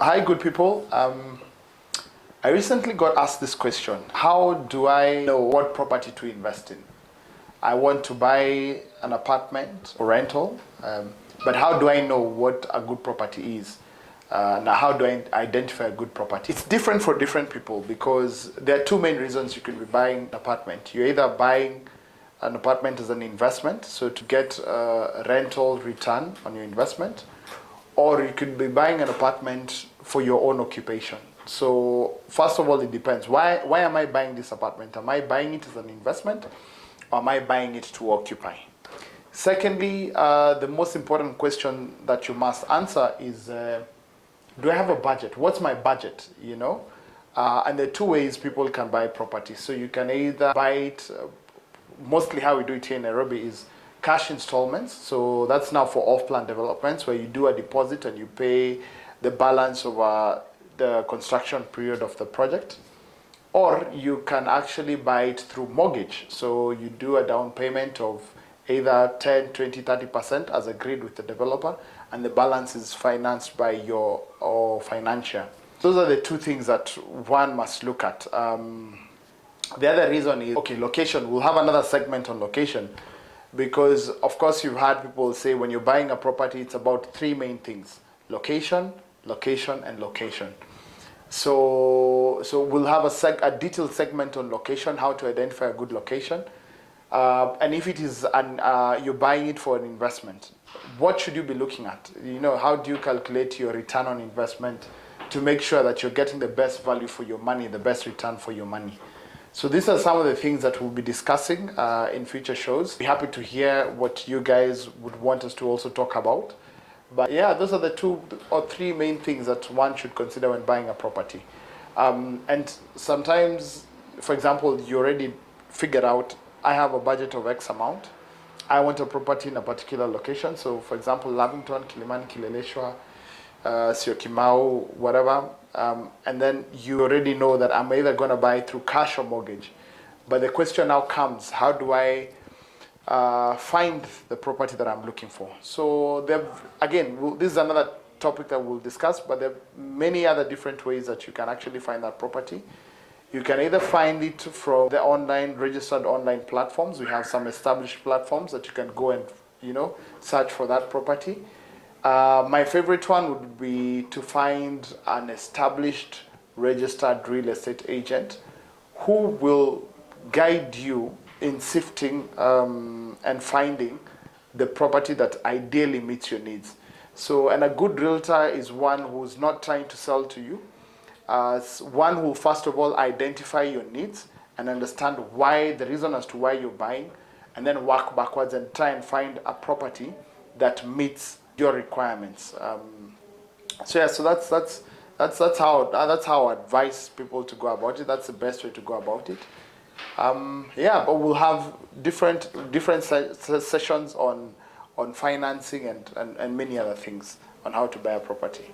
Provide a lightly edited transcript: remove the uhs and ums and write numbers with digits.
Hi, good people. I recently got asked this question. How do I know what property to invest in? I want to buy an apartment or rental, but how do I know what a good property is? Now, how do I identify a good property? It's different for different people because there are two main reasons you could be buying an apartment. You're either buying an apartment as an investment, so to get a rental return on your investment, or you could be buying an apartment for your own occupation. So first of all, it depends. Why am I buying this apartment? Am I buying it as an investment, or am I buying it to occupy? Secondly, the most important question that you must answer is, do I have a budget? What's my budget, And there are two ways people can buy property. So you can either buy it, mostly how we do it here in Nairobi is cash installments. So that's now for off-plan developments where you do a deposit and you pay the balance over the construction period of the project. Or you can actually buy it through mortgage. So you do a down payment of either 10, 20, 30% as agreed with the developer, and the balance is financed by your financier. Those are the two things that one must look at. The other reason is, location. We'll have another segment on location because, of course, you've heard people say when you're buying a property, it's about three main things: location, location, and location. So we'll have a detailed segment on location, how to identify a good location. And if it is you're buying it for an investment, what should you be looking at? How do you calculate your return on investment to make sure that you're getting the best value for your money, the best return for your money? So these are some of the things that we'll be discussing in future shows. Be happy to hear what you guys would want us to also talk about. But yeah, those are the two or three main things that one should consider when buying a property. And sometimes, for example, you already figured out, I have a budget of X amount. I want a property in a particular location. So for example, Lavington, Kilimani, Kileleshwa, Syokimau, whatever. And then you already know that I'm either going to buy through cash or mortgage. But the question now comes, how do I find the property that I'm looking for? So this is another topic that we'll discuss, but there are many other different ways that you can actually find that property. You can either find it from the registered online platforms. We have some established platforms that you can go and, search for that property. My favorite one would be to find an established registered real estate agent who will guide you in sifting and finding the property that ideally meets your needs. So, and a good realtor is one who's not trying to sell to you. One who first of all identify your needs and understand the reason as to why you're buying, and then work backwards and try and find a property that meets your requirements. So that's how I advise people to go about it. That's the best way to go about it. But we'll have different sessions on financing and many other things on how to buy a property.